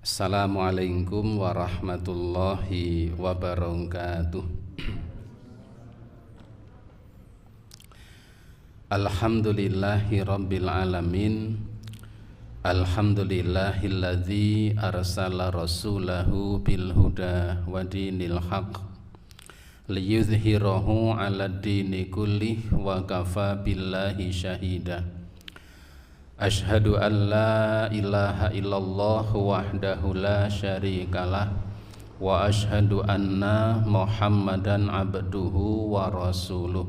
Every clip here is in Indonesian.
Assalamualaikum warahmatullahi wabarakatuh. Alhamdulillahi rabbil alamin. Alhamdulillahilladzi arsala rasulahu bil huda wa dinil haq liyudhhirahu 'alad dini kullih wa kafa billahi syahida. Ashhadu an la ilaha illallah wahdahu la syarikalah wa ashhadu anna Muhammadan abduhu wa rasuluh.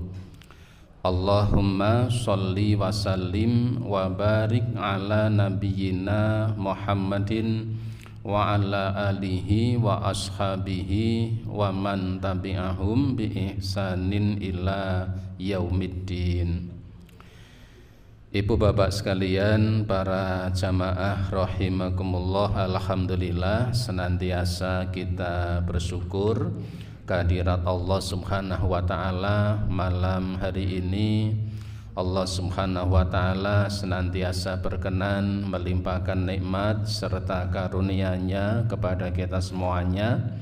Allahumma sholli wa sallim wa barik ala nabiyyina Muhammadin wa ala alihi wa ashabihi wa man tabi'ahum bi ihsanin ila yaumiddin. Ibu bapak sekalian, para jamaah rahimakumullah, alhamdulillah senantiasa kita bersyukur kehadirat Allah subhanahu wa ta'ala. Malam hari ini Allah subhanahu wa ta'ala senantiasa berkenan melimpahkan nikmat serta karunia-Nya kepada kita semuanya.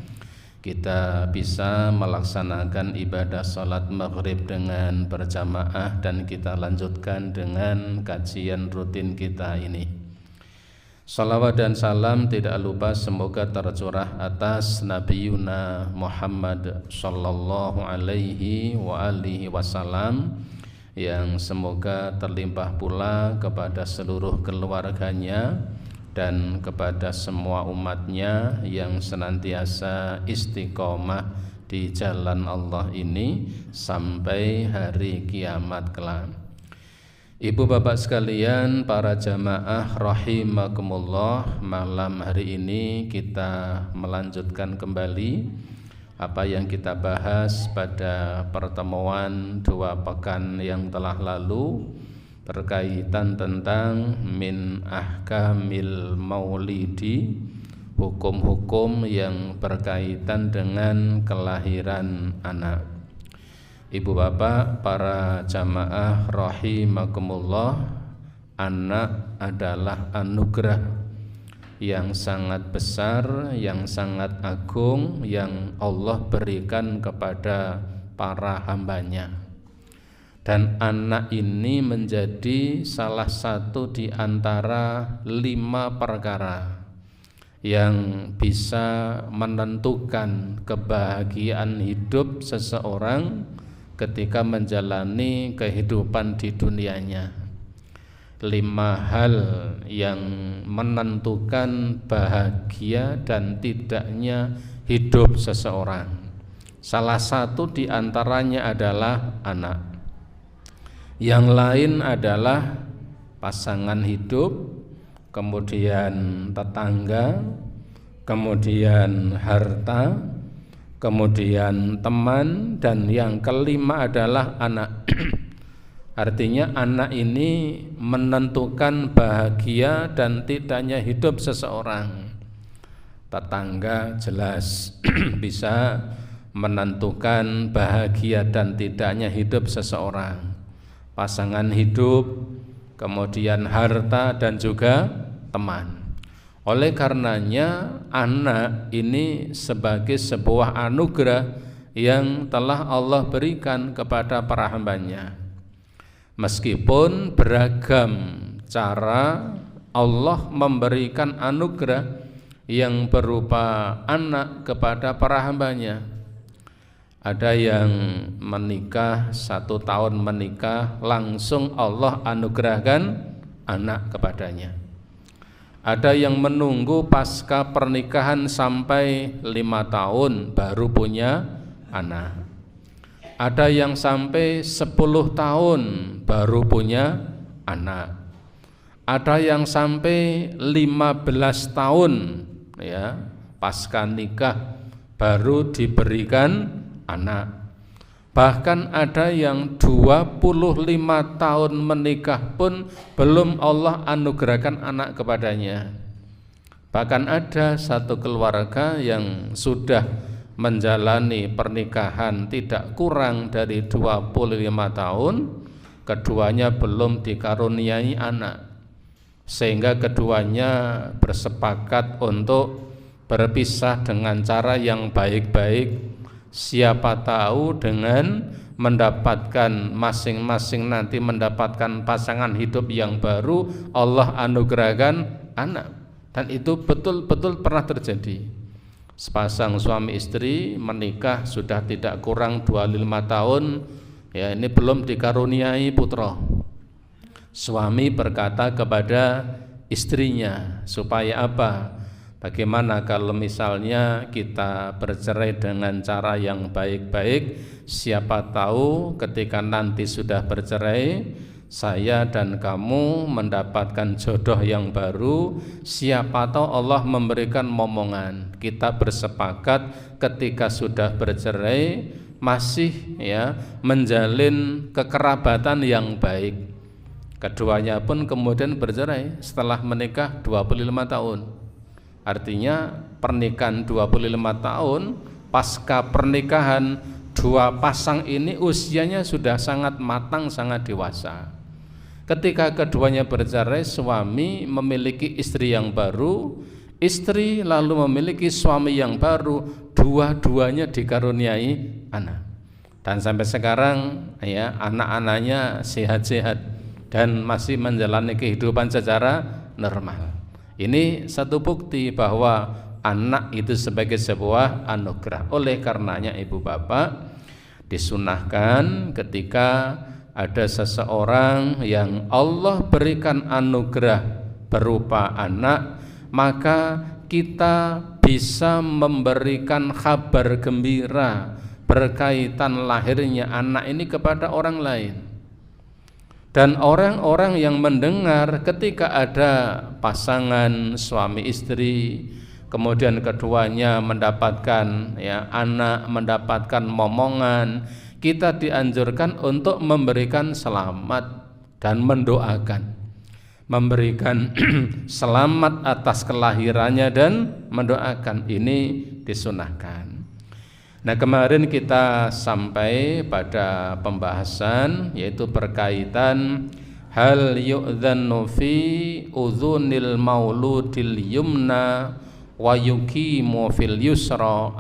Kita bisa melaksanakan ibadah salat maghrib dengan berjamaah dan kita lanjutkan dengan kajian rutin kita ini. Salawat dan salam tidak lupa semoga tercurah atas Nabiyuna Muhammad sallallahu alaihi wa alihi wasallam, yang semoga terlimpah pula kepada seluruh keluarganya dan kepada semua umatnya yang senantiasa istiqomah di jalan Allah ini sampai hari kiamat kelak. Ibu bapak sekalian, para jamaah rahimakumullah, malam hari ini kita melanjutkan kembali apa yang kita bahas pada pertemuan 2 pekan yang telah lalu berkaitan tentang min ahkamil maulidi, hukum-hukum yang berkaitan dengan kelahiran anak. Ibu bapak, para jamaah rahimakumullah, anak adalah anugerah yang sangat besar, yang sangat agung, yang Allah berikan kepada para hambanya. Dan anak ini menjadi salah satu di antara 5 perkara yang bisa menentukan kebahagiaan hidup seseorang ketika menjalani kehidupan di dunianya. 5 hal yang menentukan bahagia dan tidaknya hidup seseorang. Salah satu di antaranya adalah anak. Yang lain adalah pasangan hidup, kemudian tetangga, kemudian harta, kemudian teman, dan yang kelima adalah anak. Artinya anak ini menentukan bahagia dan tidaknya hidup seseorang. Tetangga jelas bisa menentukan bahagia dan tidaknya hidup seseorang. Pasangan hidup, kemudian harta, dan juga teman. Oleh karenanya anak ini sebagai sebuah anugerah yang telah Allah berikan kepada para hambanya. Meskipun beragam cara Allah memberikan anugerah yang berupa anak kepada para hambanya. Ada yang menikah 1 tahun menikah, langsung Allah anugerahkan anak kepadanya. Ada yang menunggu pasca pernikahan sampai 5 tahun baru punya anak. Ada yang sampai 10 tahun baru punya anak. Ada yang sampai 15 tahun ya, pasca nikah baru diberikan anak. Bahkan ada yang 25 tahun menikah pun belum Allah anugerahkan anak kepadanya. Bahkan ada satu keluarga yang sudah menjalani pernikahan tidak kurang dari 25 tahun, keduanya belum dikaruniai anak. sehingga keduanya bersepakat untuk berpisah dengan cara yang baik-baik. Siapa tahu dengan mendapatkan masing-masing nanti mendapatkan pasangan hidup yang baru, Allah anugerahkan anak. Dan itu betul-betul pernah terjadi. Sepasang suami istri menikah sudah tidak kurang 25 tahun, ya, ini belum dikaruniai putra. Suami berkata kepada istrinya, supaya apa? Bagaimana kalau misalnya kita bercerai dengan cara yang baik-baik? Siapa tahu ketika nanti sudah bercerai, saya dan kamu mendapatkan jodoh yang baru. Siapa tahu Allah memberikan momongan. Kita bersepakat ketika sudah bercerai masih, ya, menjalin kekerabatan yang baik. Keduanya pun kemudian bercerai setelah menikah 25 tahun. Artinya pernikahan 25 tahun, pasca pernikahan dua pasang ini usianya sudah sangat matang, sangat dewasa. Ketika keduanya bercerai, suami memiliki istri yang baru, istri lalu memiliki suami yang baru, dua-duanya dikaruniai anak. Dan sampai sekarang, ya, anak-anaknya sehat-sehat dan masih menjalani kehidupan secara normal. Ini satu bukti bahwa anak itu sebagai sebuah anugerah. Oleh karenanya ibu bapak, disunahkan ketika ada seseorang yang Allah berikan anugerah berupa anak, maka kita bisa memberikan kabar gembira berkaitan lahirnya anak ini kepada orang lain. Dan orang-orang yang mendengar ketika ada pasangan suami istri, kemudian keduanya mendapatkan, ya, anak, mendapatkan momongan, kita dianjurkan untuk memberikan selamat dan mendoakan, memberikan selamat atas kelahirannya dan mendoakan. Ini disunahkan. Nah, kemarin kita sampai pada pembahasan yaitu berkaitan hal yu'dhannu fi udhunil mauludil yumna wa yuqimu fil yusra.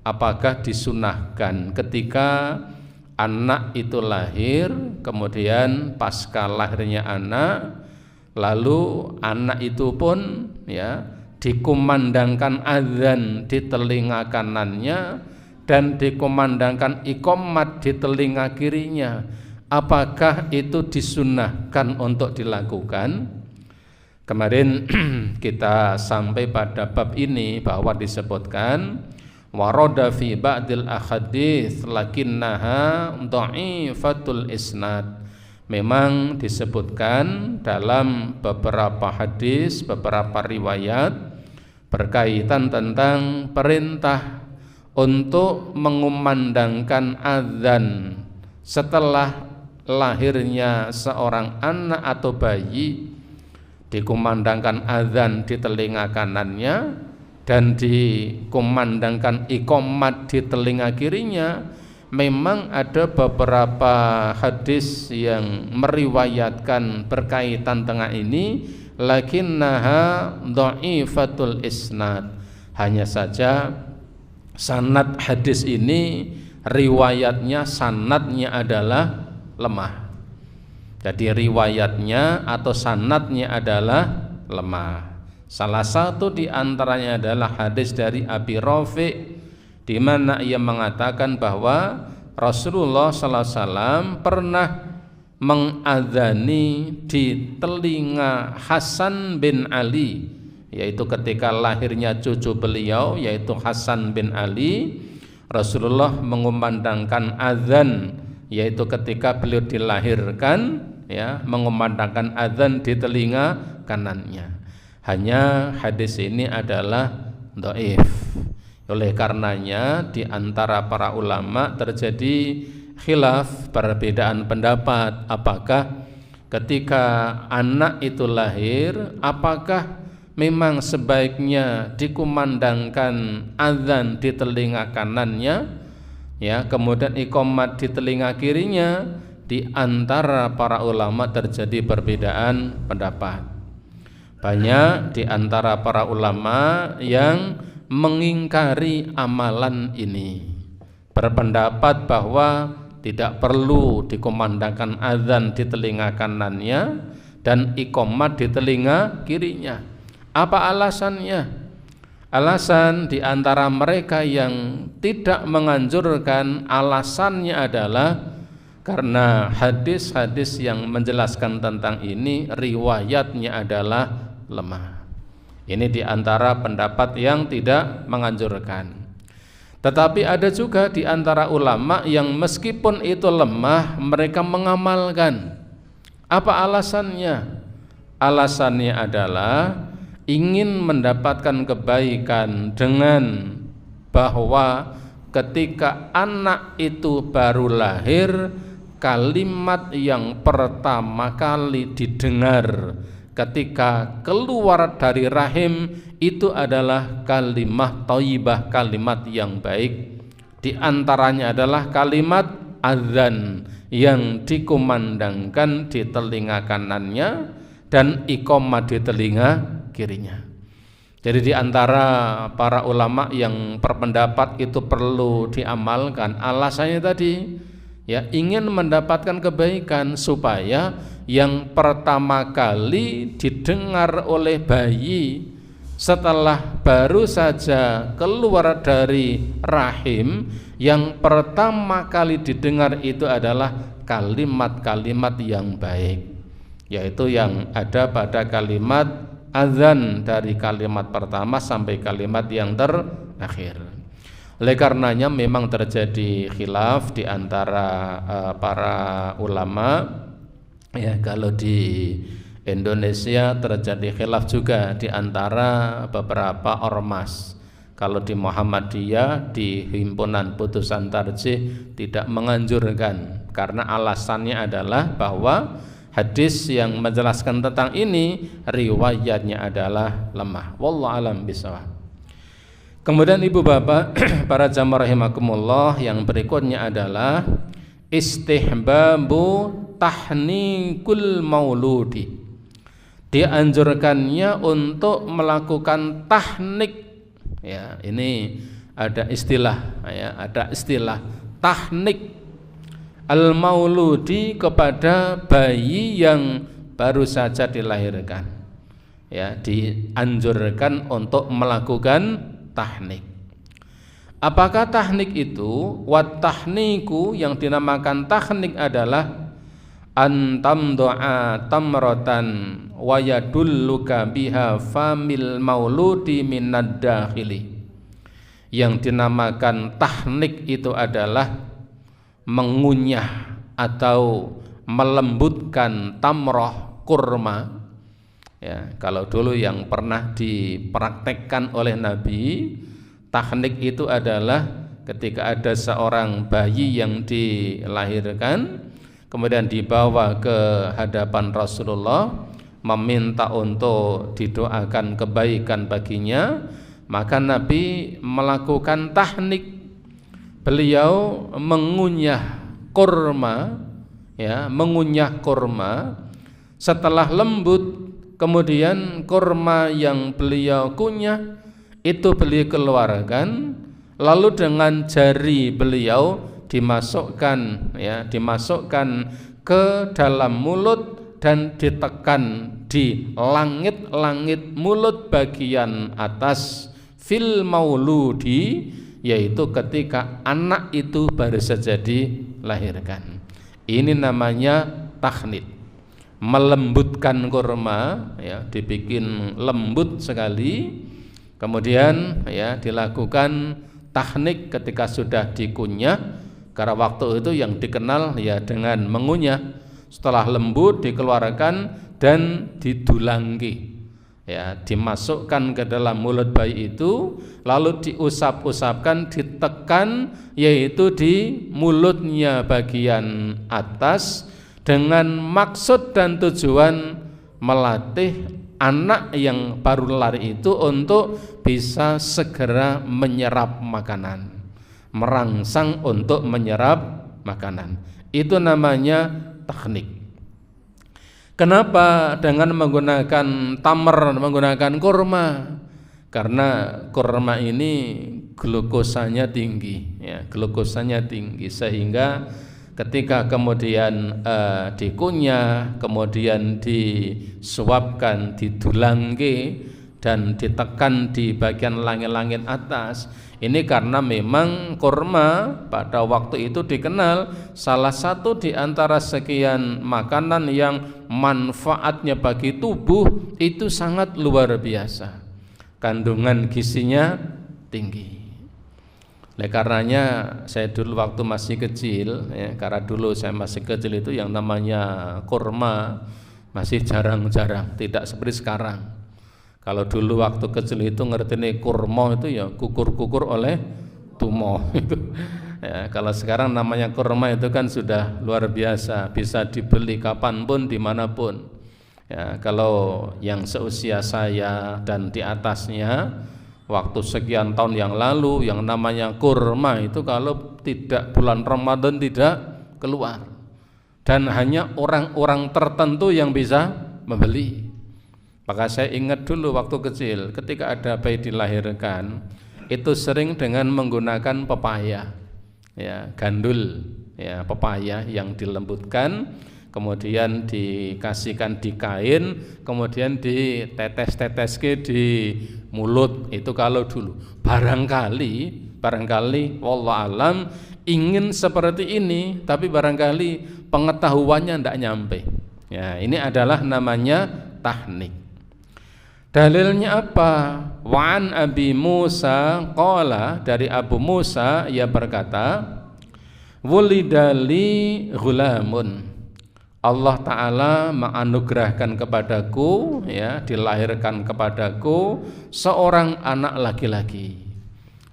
Apakah disunahkan ketika anak itu lahir, kemudian pasca lahirnya anak, lalu anak itu pun, ya, dikumandangkan azan di telinga kanannya dan dikumandangkan iqamat di telinga kirinya. Apakah itu disunahkan untuk dilakukan? Kemarin kita sampai pada bab ini bahwa disebutkan warada fi ba'dil ahadits lakinnaha dha'ifatul isnad. Memang disebutkan dalam beberapa hadis, beberapa riwayat berkaitan tentang perintah untuk mengumandangkan azan setelah lahirnya seorang anak atau bayi, dikumandangkan azan di telinga kanannya dan dikumandangkan iqamat di telinga kirinya. Memang ada beberapa hadis yang meriwayatkan berkaitan dengan ini, lakinnaha dha'ifatul isnad. Hanya saja sanad hadis ini, riwayatnya, sanadnya adalah lemah. Jadi riwayatnya atau sanadnya adalah lemah. Salah satu di antaranya adalah hadis dari Abi Rafi', di mana ia mengatakan bahwa Rasulullah sallallahu alaihi wasallam pernah mengadzani di telinga Hasan bin Ali, yaitu ketika lahirnya cucu beliau yaitu Hasan bin Ali. Rasulullah mengumandangkan azan yaitu ketika beliau dilahirkan, ya, mengumandangkan azan di telinga kanannya. Hanya hadis ini adalah dhaif. Oleh karenanya di antara para ulama terjadi khilaf, perbedaan pendapat, apakah ketika anak itu lahir, apakah memang sebaiknya dikumandangkan azan di telinga kanannya, ya, kemudian iqamat di telinga kirinya, di antara para ulama terjadi perbedaan pendapat. Banyak di antara para ulama yang mengingkari amalan ini, berpendapat bahwa tidak perlu dikumandangkan azan di telinga kanannya dan iqamah di telinga kirinya. Apa alasannya? Alasan di antara mereka yang tidak menganjurkan, alasannya adalah karena hadis-hadis yang menjelaskan tentang ini riwayatnya adalah lemah. Ini di antara pendapat yang tidak menganjurkan. Tetapi ada juga di antara ulama yang meskipun itu lemah, mereka mengamalkan. Apa alasannya? Alasannya adalah ingin mendapatkan kebaikan dengan bahwa ketika anak itu baru lahir, kalimat yang pertama kali didengar ketika keluar dari rahim itu adalah kalimat thayyibah, kalimat yang baik. Di antaranya adalah kalimat azan yang dikumandangkan di telinga kanannya dan iqamah di telinga kirinya. Jadi di antara para ulama yang berpendapat itu perlu diamalkan, alasannya tadi ya ingin mendapatkan kebaikan supaya yang pertama kali didengar oleh bayi setelah baru saja keluar dari rahim, yang pertama kali didengar itu adalah kalimat-kalimat yang baik, yaitu yang ada pada kalimat azan dari kalimat pertama sampai kalimat yang terakhir. Oleh karenanya memang terjadi khilaf di antara para ulama. Ya, kalau di Indonesia terjadi khilaf juga di antara beberapa ormas. Kalau di Muhammadiyah, di Himpunan Putusan Tarjih tidak menganjurkan, karena alasannya adalah bahwa hadis yang menjelaskan tentang ini riwayatnya adalah lemah. Wallahu alam bishawab. Kemudian ibu bapak para jamaah rahimakumullah, yang berikutnya adalah istihbabu tahnikul mauludi. Dianjurkannya untuk melakukan tahnik. Ya, ini ada istilah ya, ada istilah tahnik al-mauludi kepada bayi yang baru saja dilahirkan. Ya, dianjurkan untuk melakukan tahnik. Apakah tahnik itu? Wat tahniku, yang dinamakan tahnik adalah antam doa tamrotan wa yadulluka biha famil mauludi minad dakhili. Yang dinamakan tahnik itu adalah mengunyah atau melembutkan tamroh kurma. Ya, kalau dulu yang pernah dipraktekkan oleh Nabi, tahnik itu adalah ketika ada seorang bayi yang dilahirkan, kemudian dibawa ke hadapan Rasulullah, meminta untuk didoakan kebaikan baginya, maka Nabi melakukan tahnik. Beliau mengunyah kurma, ya, mengunyah kurma. Setelah lembut, kemudian kurma yang beliau kunyah itu beliau keluarkan, lalu dengan jari beliau dimasukkan, ya, dimasukkan ke dalam mulut dan ditekan di langit-langit mulut bagian atas fil mauludi, yaitu ketika anak itu baru saja dilahirkan. Ini namanya tahnik, melembutkan kurma, ya, dibikin lembut sekali, kemudian ya dilakukan tahnik ketika sudah dikunyah. Karena waktu itu yang dikenal ya dengan mengunyah. Setelah lembut dikeluarkan dan didulangi, ya, dimasukkan ke dalam mulut bayi itu, lalu diusap-usapkan, ditekan, yaitu di mulutnya bagian atas, dengan maksud dan tujuan melatih anak yang baru lahir itu untuk bisa segera menyerap makanan, merangsang untuk menyerap makanan. Itu namanya tahnik. Kenapa dengan menggunakan tamar, menggunakan kurma? Karena kurma ini glukosanya tinggi, ya, glukosanya tinggi, sehingga ketika kemudian dikunyah, kemudian disuapkan, didulangke dan ditekan di bagian langit-langit atas, ini karena memang kurma pada waktu itu dikenal salah satu di antara sekian makanan yang manfaatnya bagi tubuh itu sangat luar biasa. Kandungan gizinya tinggi. Oleh karenanya saya dulu waktu masih kecil, ya, karena dulu saya masih kecil itu yang namanya kurma masih jarang-jarang, tidak seperti sekarang. Kalau dulu waktu kecil itu ngerti nih kurma itu ya kukur-kukur oleh tumo itu. Ya, kalau sekarang namanya kurma itu kan sudah luar biasa, bisa dibeli kapanpun dimanapun. Ya, kalau yang seusia saya dan di atasnya, waktu sekian tahun yang lalu yang namanya kurma itu kalau tidak bulan Ramadan tidak keluar, dan hanya orang-orang tertentu yang bisa membeli. Maka saya ingat dulu waktu kecil ketika ada bayi dilahirkan itu sering dengan menggunakan pepaya, ya, gandul, ya, pepaya yang dilembutkan, kemudian dikasihkan di kain, kemudian ditetes-teteske di mulut. Itu kalau dulu. Barangkali wallahualam ingin seperti ini, tapi barangkali pengetahuannya tidak nyampe. Ya, ini adalah namanya tahnik. Dalilnya apa? Wa'an Abi Musa qala, dari Abu Musa ia berkata, wulidali ghulamun, Allah Ta'ala menganugerahkan kepadaku, ya, dilahirkan kepadaku seorang anak laki-laki.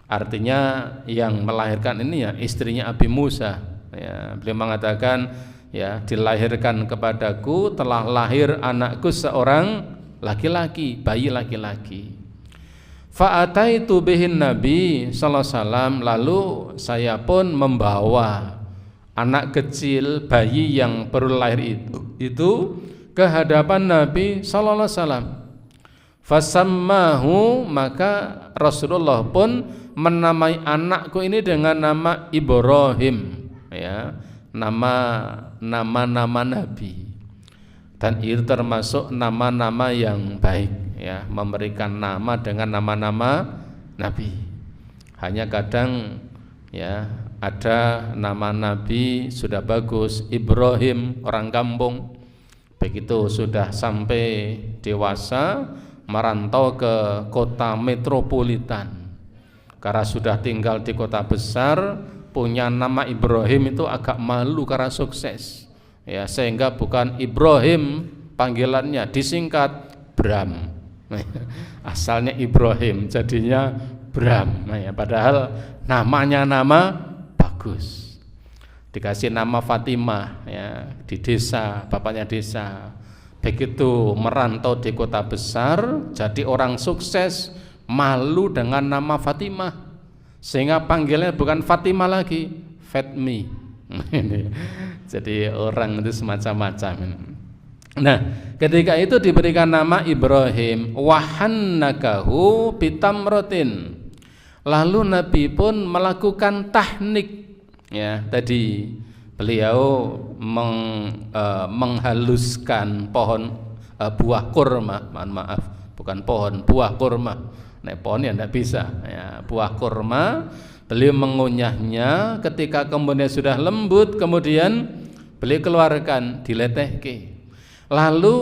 Artinya yang melahirkan ini ya istrinya Abi Musa, ya, beliau mengatakan, ya, dilahirkan kepadaku, telah lahir anakku seorang laki-laki, bayi laki-laki. Fa'ataitu bihin Nabi sallallahu alaihi wasallam, lalu saya pun membawa anak kecil, bayi yang baru lahir itu ke hadapan Nabi sallallahu alaihi wasallam. Fasammahu, maka Rasulullah pun menamai anakku ini dengan nama Ibrahim, ya, nama Nabi. Dan itu termasuk nama-nama yang baik, ya, memberikan nama dengan nama-nama Nabi. Hanya kadang, ya, ada nama Nabi sudah bagus, Ibrahim, orang kampung, begitu sudah sampai dewasa merantau ke kota metropolitan, karena sudah tinggal di kota besar, punya nama Ibrahim itu agak malu karena sukses, ya, sehingga bukan Ibrahim panggilannya, disingkat Bram. Asalnya Ibrahim, jadinya Bram, ya, padahal namanya nama bagus. Dikasih nama Fatimah, ya, di desa, bapaknya desa. Begitu merantau di kota besar, jadi orang sukses, malu dengan nama Fatimah, sehingga panggilnya bukan Fatimah lagi, Fatmi. Jadi orang itu semacam-macam. Nah, ketika itu diberikan nama Ibrahim, wahannakahu bitamrotin. Lalu Nabi pun melakukan tahnik, ya, tadi beliau menghaluskan pohon buah kurma, mohon maaf, bukan pohon, buah kurma. Nah, pohon ya tidak bisa, ya, buah kurma. Beliau mengunyahnya, ketika kemudian sudah lembut, kemudian beliau keluarkan, diletehke, lalu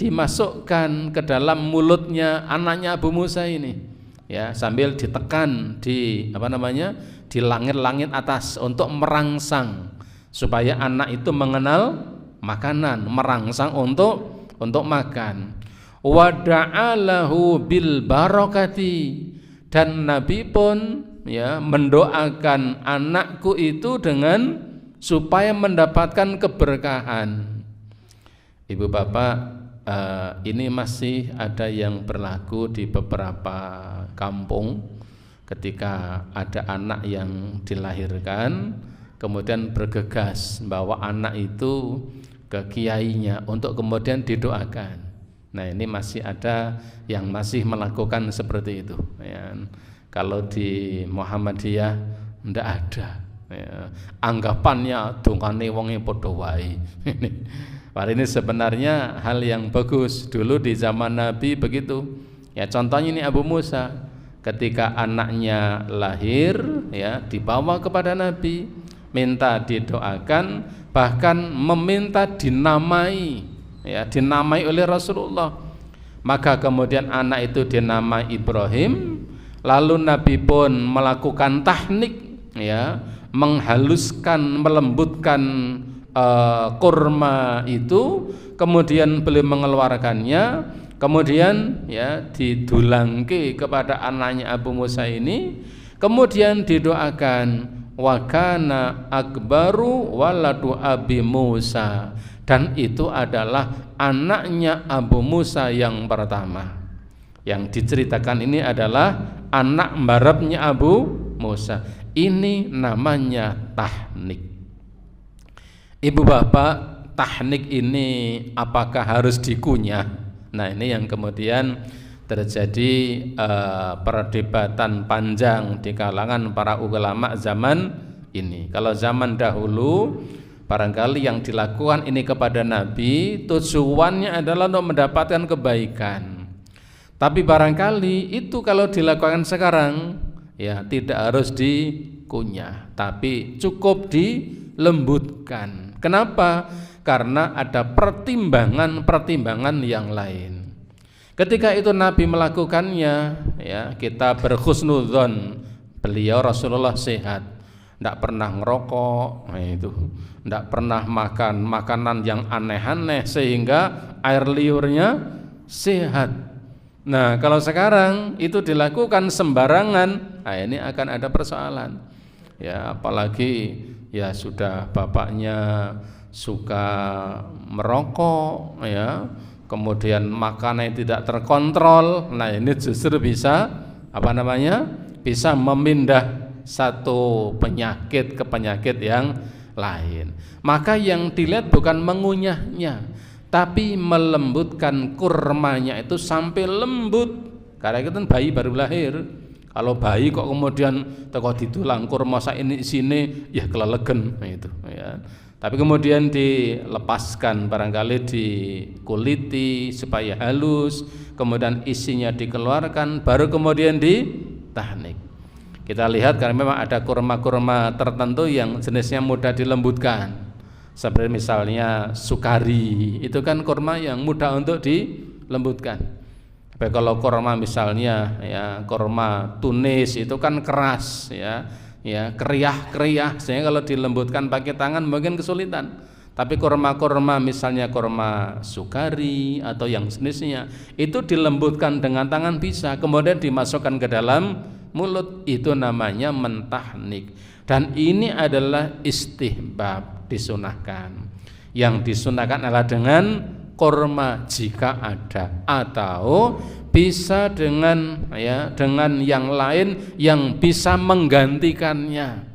dimasukkan ke dalam mulutnya anaknya Abu Musa ini, ya, sambil ditekan di di langit-langit atas untuk merangsang supaya anak itu mengenal makanan, merangsang untuk makan. Wada'alahu bil barakati, dan Nabi pun, ya, mendoakan anakku itu dengan supaya mendapatkan keberkahan. Ibu bapak, ini masih ada yang berlaku di beberapa kampung. Ketika ada anak yang dilahirkan, kemudian bergegas bawa anak itu ke kiainya untuk kemudian didoakan. Nah, ini masih ada yang masih melakukan seperti itu ya. Kalau di Muhammadiyah ndak ada ya. Anggapannya dongane wonge padha wae. Padahal ini sebenarnya hal yang bagus. Dulu di zaman Nabi begitu. Ya, contohnya ini Abu Musa, ketika anaknya lahir ya, dibawa kepada Nabi, minta didoakan, bahkan meminta dinamai ya, dinamai oleh Rasulullah. Maka kemudian anak itu dinamai Ibrahim, lalu Nabi pun melakukan tahnik ya, menghaluskan, melembutkan kurma itu, kemudian beliau mengeluarkannya, kemudian ya didulangke kepada anaknya Abu Musa ini, kemudian didoakan wa kana akbaru waladu Abi Musa, dan itu adalah anaknya Abu Musa yang pertama. Yang diceritakan ini adalah anak mbarapnya Abu Musa. Ini namanya tahnik. Ibu bapak, tahnik ini apakah harus dikunyah? Nah, ini yang kemudian terjadi perdebatan panjang di kalangan para ulama zaman ini. Kalau zaman dahulu barangkali yang dilakukan ini kepada Nabi tujuannya adalah untuk mendapatkan kebaikan. Tapi barangkali itu kalau dilakukan sekarang ya tidak harus dikunyah, tapi cukup dilembutkan. Kenapa? Karena ada pertimbangan-pertimbangan yang lain. Ketika itu Nabi melakukannya, ya kita berhusnudzon, beliau Rasulullah sehat, tidak pernah ngerokok, nah itu, tidak pernah makan makanan yang aneh-aneh sehingga air liurnya sehat. Nah, kalau sekarang itu dilakukan sembarangan, nah ini akan ada persoalan. Ya, apalagi ya sudah bapaknya suka merokok ya, kemudian makannya tidak terkontrol. Nah, ini justru bisa bisa memindah satu penyakit ke penyakit yang lain. Maka yang dilihat bukan mengunyahnya, tapi melembutkan kurmanya itu sampai lembut. Karena itu kan bayi baru lahir. Kalau bayi kok kemudian teko ditulang kurma sak ini sini ya kelelegen itu ya. Tapi kemudian dilepaskan, barangkali dikuliti supaya halus, kemudian isinya dikeluarkan, baru kemudian ditahnik. Kita lihat karena memang ada kurma-kurma tertentu yang jenisnya mudah dilembutkan. Seperti misalnya sukari, itu kan kurma yang mudah untuk dilembutkan. Tapi kalau kurma misalnya ya kurma Tunis itu kan keras ya keriah sehingga kalau dilembutkan pakai tangan mungkin kesulitan. Tapi kurma-kurma misalnya kurma sukari atau yang jenisnya itu dilembutkan dengan tangan bisa, kemudian dimasukkan ke dalam mulut, itu namanya mentahnik. Dan ini adalah istihbab, disunahkan. Yang disunahkan adalah dengan kurma jika ada, atau bisa dengan yang lain yang bisa menggantikannya,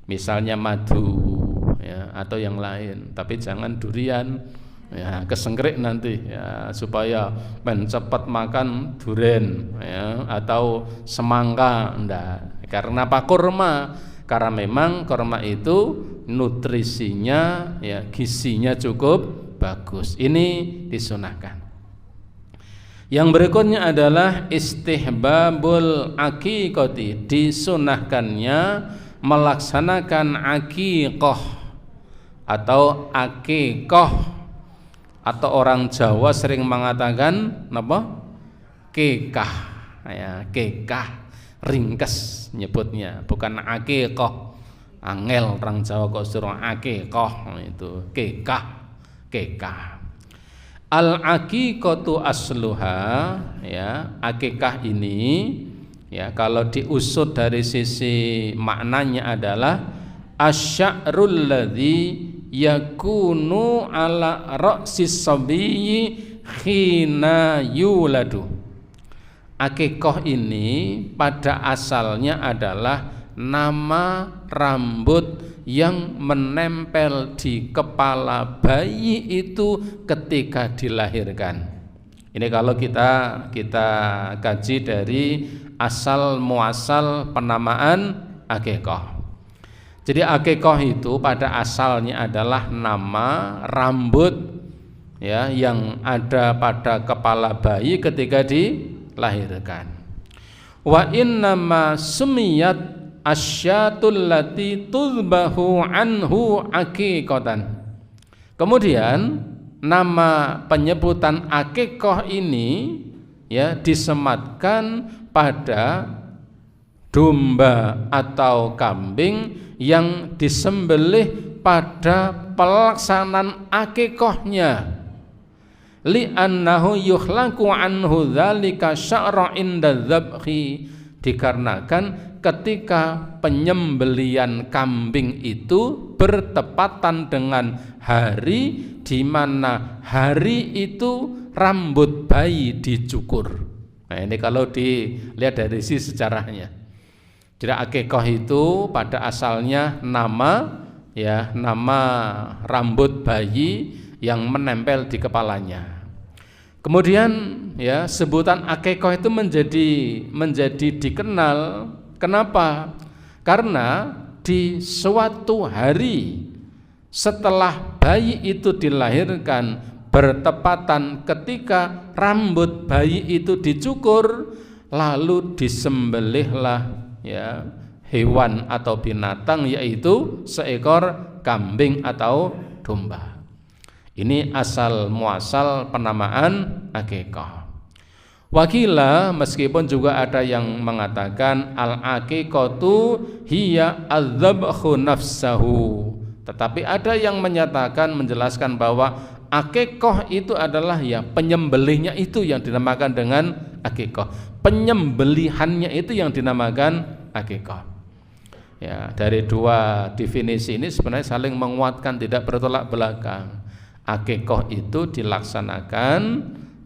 misalnya madu ya, atau yang lain. Tapi jangan durian ya, kesengkrik nanti ya, supaya cepat makan durian ya, atau semangka enggak. Karena apa? Kurma. Karena memang kurma itu nutrisinya ya, gizinya cukup bagus. Ini disunahkan. Yang berikutnya adalah istihbabul aqiqati, disunahkannya melaksanakan aqiqah atau aqiqah, atau orang Jawa sering mengatakan apa? Kekah ya, kekah ringkes nyebutnya, bukan aqiqah. Angel orang Jawa kok suruh aqiqah, itu kekah. Al-aqiqatu asluha ya, akikah ini ya kalau diusut dari sisi maknanya adalah asy'arul ladzi yakunu ala ra'sis sabiyyi khina yuladu. Akikah ini pada asalnya adalah nama rambut yang menempel di kepala bayi itu ketika dilahirkan. Ini kalau kita kaji dari asal muasal penamaan akikah. Jadi akikah itu pada asalnya adalah nama rambut ya yang ada pada kepala bayi ketika dilahirkan. Wa innama sumiyat asyatul lati tuzbahu anhu aqiqatan. Kemudian nama penyebutan akikah ini ya disematkan pada domba atau kambing yang disembelih pada pelaksanaan akikahnya. Li'annahu yukhlaqu anhu dzalika sya'ra inda dzabhi, dikarenakan ketika penyembelian kambing itu bertepatan dengan hari di mana hari itu rambut bayi dicukur. Nah, ini kalau dilihat dari sisi sejarahnya. Jadi akikah itu pada asalnya nama rambut bayi yang menempel di kepalanya. Kemudian ya sebutan akikah itu menjadi dikenal. Kenapa? Karena di suatu hari setelah bayi itu dilahirkan bertepatan ketika rambut bayi itu dicukur, lalu disembelihlah ya hewan atau binatang, yaitu seekor kambing atau domba. Ini asal muasal penamaan akikah. Wakila, meskipun juga ada yang mengatakan al-aqiqatu hiya adzabhu nafsahu, tetapi ada yang menyatakan menjelaskan bahwa akikah itu adalah ya penyembelihnya itu yang dinamakan dengan akikah. Penyembelihannya itu yang dinamakan akikah. Ya, dari dua definisi ini sebenarnya saling menguatkan, tidak bertolak belakang. Akikah itu dilaksanakan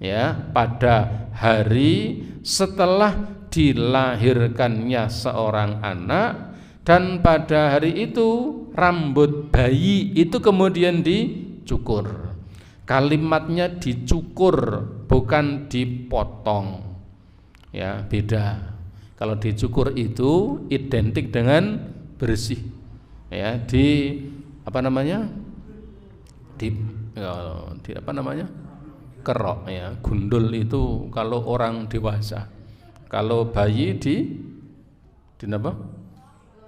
ya pada hari setelah dilahirkannya seorang anak, dan pada hari itu rambut bayi itu kemudian dicukur. Kalimatnya dicukur, bukan dipotong. Ya, beda. Kalau dicukur itu identik dengan bersih. Ya, di kerok ya. Gundul itu kalau orang dewasa. Kalau bayi di apa?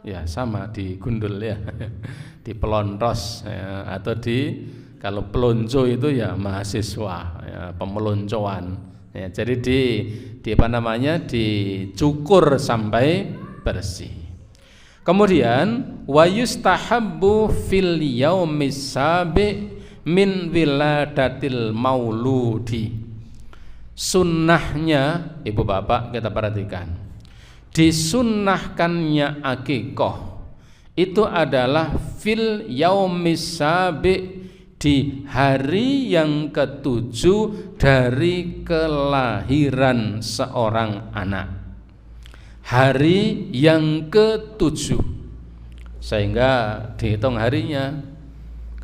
Ya sama, di gundul ya. Di pelontos ya, atau kalau pelonco itu ya mahasiswa ya, pemeloncoan ya. Jadi dicukur sampai bersih. Kemudian wa yustahabbu fil yaumis sabi min wiladatil mauludi. Sunnahnya ibu bapak kita perhatikan, disunnahkannya akikah itu adalah fil yaumis sabi, di hari yang ketujuh dari kelahiran seorang anak. Hari yang ketujuh, sehingga dihitung harinya.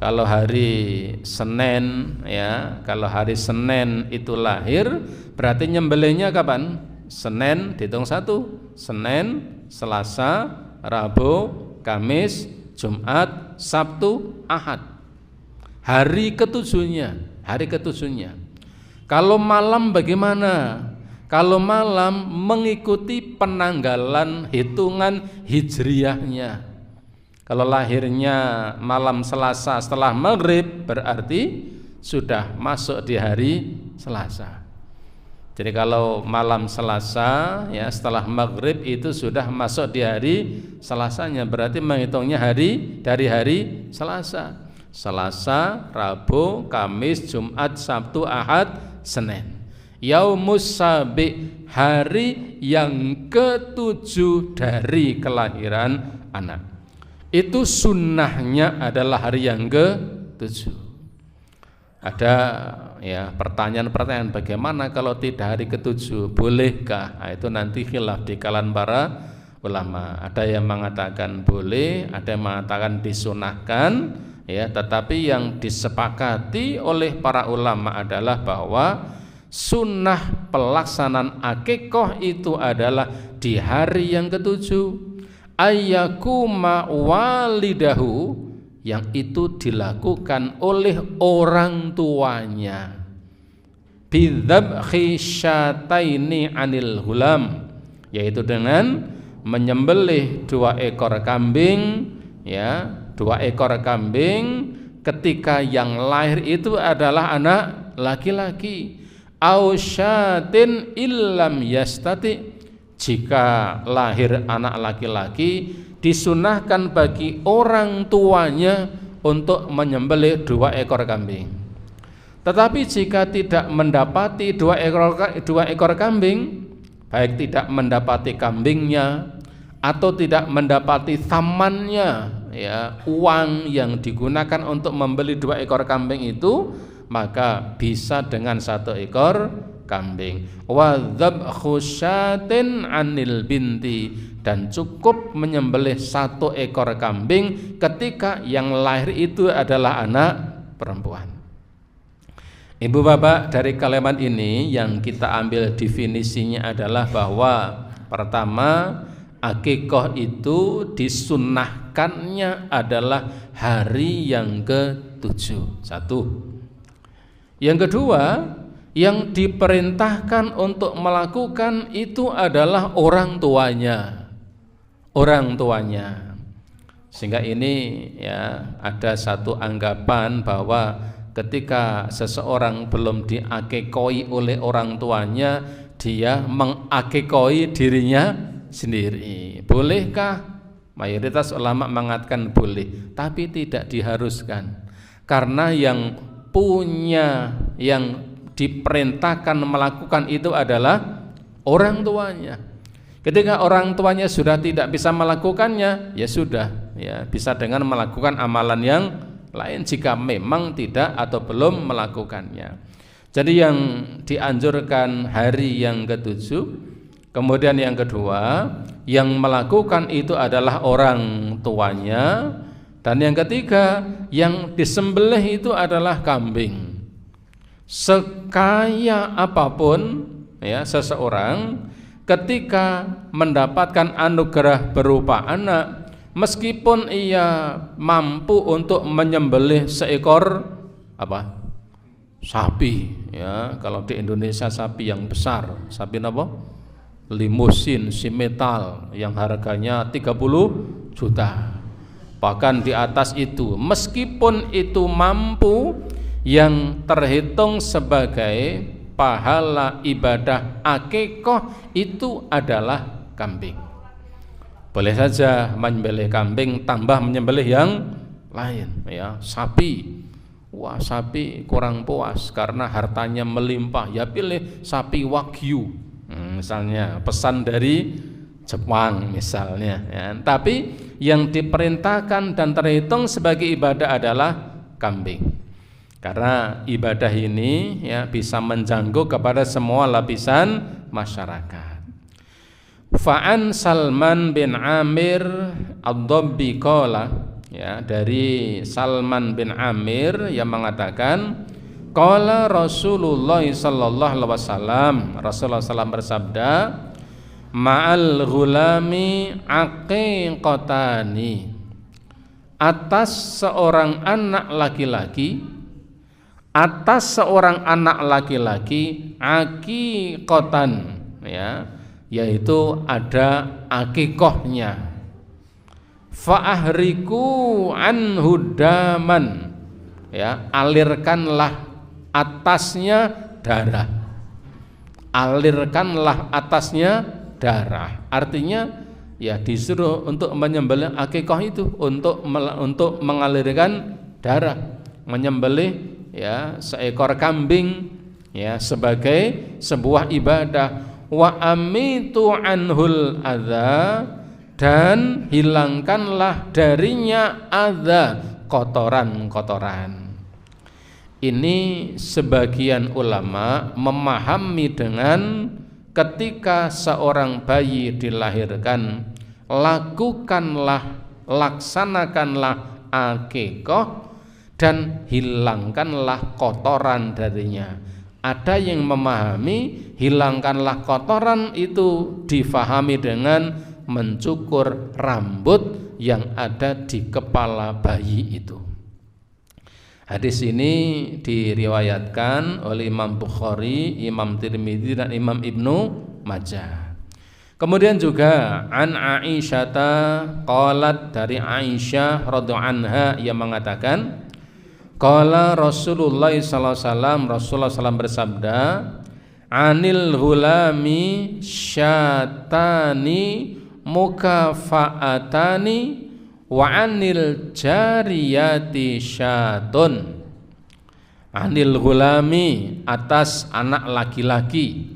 Kalau hari Senin ya, kalau hari Senin itu lahir, berarti nyembelihnya kapan? Senin dihitung 1, Senin, Selasa, Rabu, Kamis, Jumat, Sabtu, Ahad. Hari ketujuhnya. Kalau malam bagaimana? Kalau malam mengikuti penanggalan hitungan hijriyahnya. Kalau lahirnya malam Selasa setelah maghrib, berarti sudah masuk di hari Selasa. Jadi kalau malam Selasa ya setelah maghrib itu sudah masuk di hari Selasanya, berarti menghitungnya dari hari Selasa. Selasa, Rabu, Kamis, Jumat, Sabtu, Ahad, Senin. Yaumus sabi, hari yang ketujuh dari kelahiran anak. Itu sunnahnya adalah hari yang ke-7. Ada ya pertanyaan-pertanyaan, bagaimana kalau tidak hari ke-7, bolehkah? Nah, itu nanti khilaf di kalangan para ulama. Ada yang mengatakan boleh, ada yang mengatakan disunahkan, ya, tetapi yang disepakati oleh para ulama adalah bahwa sunnah pelaksanaan akikah itu adalah di hari yang ketujuh, ayyakuma walidahu, yang itu dilakukan oleh orang tuanya, bidzabhi syataini anil hulam, yaitu dengan menyembelih 2 ekor kambing, ya, 2 ekor kambing ketika yang lahir itu adalah anak laki-laki, au syatin illam yastati, jika lahir anak laki-laki disunahkan bagi orang tuanya untuk menyembelih 2 ekor kambing. Tetapi jika tidak mendapati 2 ekor kambing, baik tidak mendapati kambingnya atau tidak mendapati thamannya, ya, uang yang digunakan untuk membeli 2 ekor kambing itu, maka bisa dengan 1 ekor kambing. Wa dzabhu syatin anil binti, dan cukup menyembelih 1 ekor kambing ketika yang lahir itu adalah anak perempuan. Ibu bapak, dari kalimat ini yang kita ambil definisinya adalah bahwa pertama, akikah itu disunnahkannya adalah hari yang ke-7. 1. Yang kedua, yang diperintahkan untuk melakukan itu adalah orang tuanya. Sehingga ini, ya, ada satu anggapan bahwa ketika seseorang belum diakikoi oleh orang tuanya, dia mengakikoi dirinya sendiri. Bolehkah? Mayoritas ulama mengatakan boleh, tapi tidak diharuskan. Karena yang punya, yang diperintahkan melakukan itu adalah orang tuanya. Ketika orang tuanya sudah tidak bisa melakukannya, ya sudah, ya, bisa dengan melakukan amalan yang lain jika memang tidak atau belum melakukannya. Jadi yang dianjurkan hari yang ke-7. Kemudian yang kedua, yang melakukan itu adalah orang tuanya. Dan yang ketiga, yang disembelih itu adalah kambing. Sekaya apapun, ya, seseorang ketika mendapatkan anugerah berupa anak, meskipun ia mampu untuk menyembelih seekor sapi, ya, kalau di Indonesia sapi yang besar, sapi apa? Limusin, simetal, yang harganya 30 juta. Bahkan di atas itu, meskipun itu mampu, yang terhitung sebagai pahala ibadah akikah itu adalah kambing. Boleh saja menyembelih kambing tambah menyembelih yang lain, ya, sapi. Wah, sapi kurang puas karena hartanya melimpah, ya pilih sapi wagyu, misalnya pesan dari Jepang misalnya, ya. Tapi yang diperintahkan dan terhitung sebagai ibadah adalah kambing. Karena ibadah ini, ya, bisa menjangkau kepada semua lapisan masyarakat. Fa'an Salman bin Amir ad-Dabbi qala, ya, dari Salman bin Amir yang mengatakan, qala Rasulullah sallallahu alaihi wasallam, Rasulullah SAW bersabda, ma'al ghulami aqiqatani, atas seorang anak laki-laki, atas seorang anak laki-laki aqiqatan, ya, yaitu ada akikahnya. Fa'ahriku anhu daman, ya, alirkanlah atasnya darah. Alirkanlah atasnya darah. Artinya, ya, disuruh untuk menyembelih akikah itu untuk mengalirkan darah, menyembelih, ya, seekor kambing, ya, sebagai sebuah ibadah. Wa amitu anhul adza, dan hilangkanlah darinya adza, kotoran-kotoran. Ini sebagian ulama memahami dengan ketika seorang bayi dilahirkan, laksanakanlah akikah dan hilangkanlah kotoran darinya. Ada yang memahami hilangkanlah kotoran itu difahami dengan mencukur rambut yang ada di kepala bayi itu. Hadis ini diriwayatkan oleh Imam Bukhari, Imam Tirmidzi dan Imam Ibnu Majah. Kemudian juga an Aisyah qalat, dari Aisyah radhiyallahu anha yang mengatakan qala Rasulullah sallallahu alaihi wasallam, Rasulullah SAW bersabda, anil hulami syatani mukafaatani wa anil jariyati syatun. Anil hulami, atas anak laki-laki,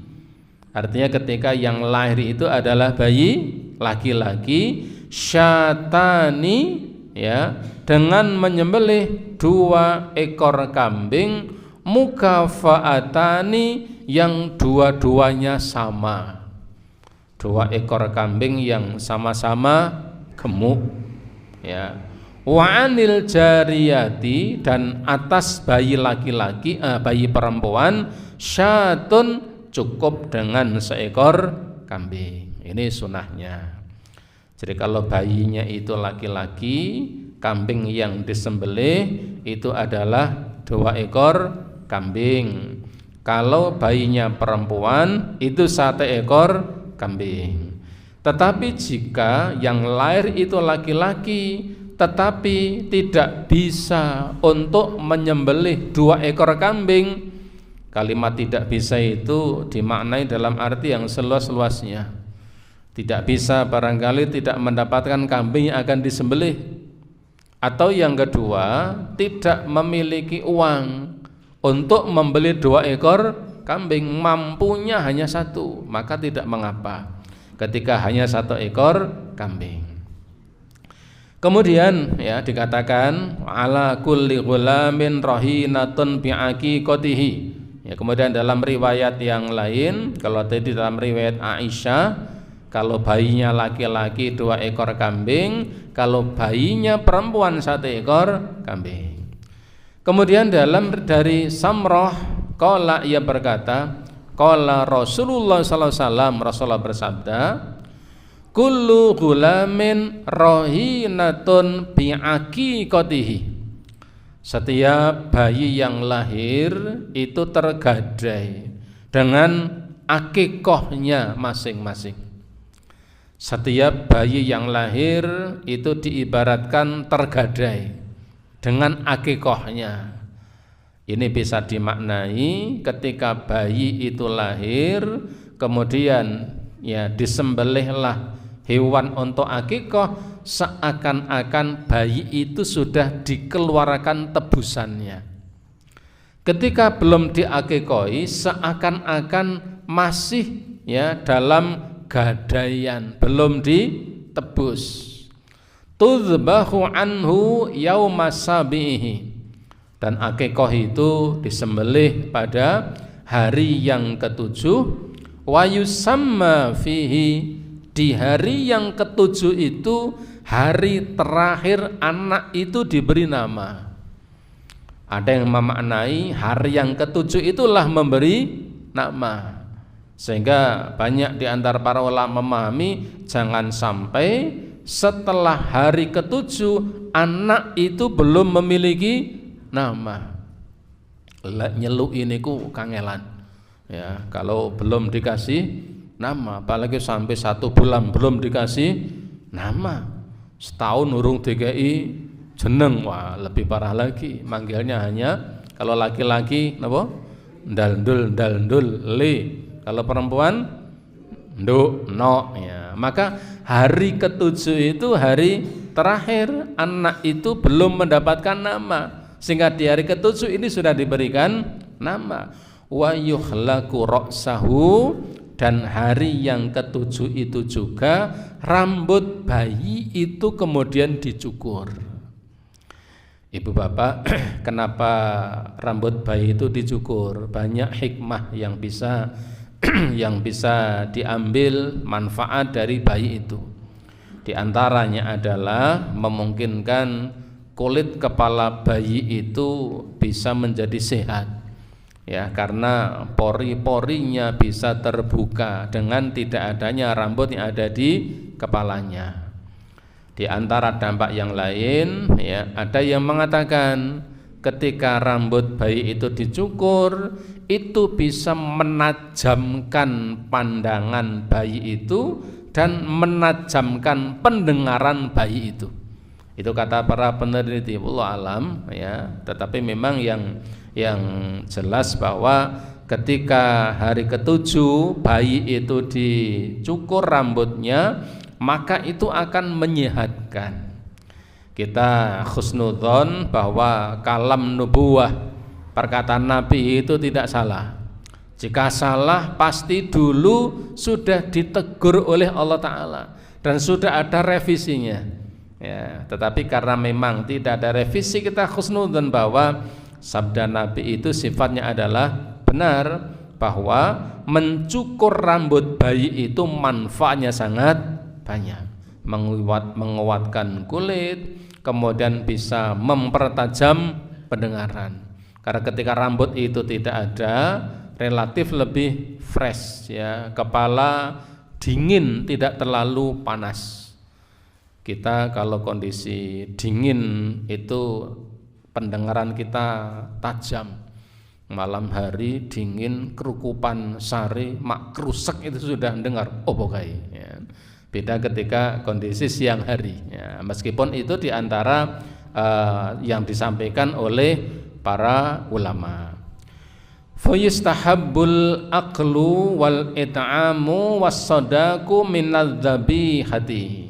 artinya ketika yang lahir itu adalah bayi laki-laki, syatani, ya, dengan menyembelih 2 ekor kambing, mukafaatani, yang dua-duanya sama, 2 ekor kambing yang sama-sama gemuk, ya. Wa anil jariyati, dan atas bayi laki-laki, bayi perempuan, syatun, cukup dengan 1 ekor kambing. Ini sunahnya. Jadi kalau bayinya itu laki-laki, kambing yang disembelih itu adalah 2 ekor kambing. Kalau bayinya perempuan itu 1 ekor kambing. Tetapi jika yang lahir itu laki-laki tetapi tidak bisa untuk menyembelih 2 ekor kambing, kalimat tidak bisa itu dimaknai dalam arti yang seluas-luasnya. Tidak bisa barangkali tidak mendapatkan kambing yang akan disembelih, atau yang kedua tidak memiliki uang untuk membeli 2 ekor kambing, mampunya hanya 1, maka tidak mengapa ketika hanya 1 ekor kambing. Kemudian ya dikatakan ala kulli ghulamin rahinatun bi'aqiqatihi. Ya, kemudian dalam riwayat yang lain, kalau tadi dalam riwayat Aisyah, kalau bayinya laki-laki 2 ekor kambing, kalau bayinya perempuan 1 ekor kambing. Kemudian dari Samrah qala, ia berkata, qala Rasulullah sallallahu alaihi wasallam, Rasulullah bersabda, kullu ghulamin rahinatun bi'aqiqatihi. Setiap bayi yang lahir itu tergadai dengan akikohnya masing-masing. Setiap bayi yang lahir itu diibaratkan tergadai dengan akikohnya. Ini bisa dimaknai ketika bayi itu lahir, kemudian ya disembelihlah hewan untuk akikoh, seakan-akan bayi itu sudah dikeluarkan tebusannya. Ketika belum diakikoi, seakan-akan masih ya dalam gadaian, belum ditebus. Tudzbahu anhu yauma sabihi, dan akikoh itu disembelih pada hari yang ke-7. Wa yusamma fihi, di hari yang ke-7 itu hari terakhir anak itu diberi nama. Ada yang memaknai hari yang ke-7 itulah memberi nama, sehingga banyak di antara para ulama memahami jangan sampai setelah hari ke-7 anak itu belum memiliki nama. Nyeluk ini ku kangelan, ya, kalau belum dikasih nama, apalagi sampai 1 bulan belum dikasih nama, setahun urung DKI jeneng, wah lebih parah lagi. Manggilnya hanya kalau laki-laki napa? Ndaldul le, kalau perempuan nduk no, ya. Maka hari ke-7 itu hari terakhir anak itu belum mendapatkan nama, sehingga di hari ke-7 ini sudah diberikan nama. Wa yukhlaqu ra'sahu, dan hari yang ke-7 itu juga rambut bayi itu kemudian dicukur. Ibu bapak, kenapa rambut bayi itu dicukur? Banyak hikmah yang bisa diambil manfaat dari bayi itu. Di antaranya adalah memungkinkan kulit kepala bayi itu bisa menjadi sehat, ya, karena pori-porinya bisa terbuka dengan tidak adanya rambut yang ada di kepalanya. Di antara dampak yang lain, ya, ada yang mengatakan ketika rambut bayi itu dicukur, itu bisa menajamkan pandangan bayi itu dan menajamkan pendengaran bayi itu. Itu kata para peneliti, wallahu alam, ya. Tetapi memang yang jelas bahwa ketika hari ke-7 bayi itu dicukur rambutnya, maka itu akan menyehatkan. Kita husnudzon bahwa kalam nubuwah, perkataan Nabi itu tidak salah. Jika salah pasti dulu sudah ditegur oleh Allah Ta'ala dan sudah ada revisinya, ya. Tetapi karena memang tidak ada revisi, kita husnudzon bahwa sabda Nabi itu sifatnya adalah benar, bahwa mencukur rambut bayi itu manfaatnya sangat banyak, menguatkan kulit, kemudian bisa mempertajam pendengaran. Karena ketika rambut itu tidak ada, relatif lebih fresh, ya, kepala dingin, tidak terlalu panas. Kita kalau kondisi dingin itu pendengaran kita tajam, malam hari dingin, kerukupan sari, mak krusek itu sudah dengar, oh bokai, ya. Beda ketika kondisi siang hari, ya. Meskipun itu diantara yang disampaikan oleh para ulama. Fayustahabbul aqlu wal it'amu was-sadaqu minadz-dzabihati.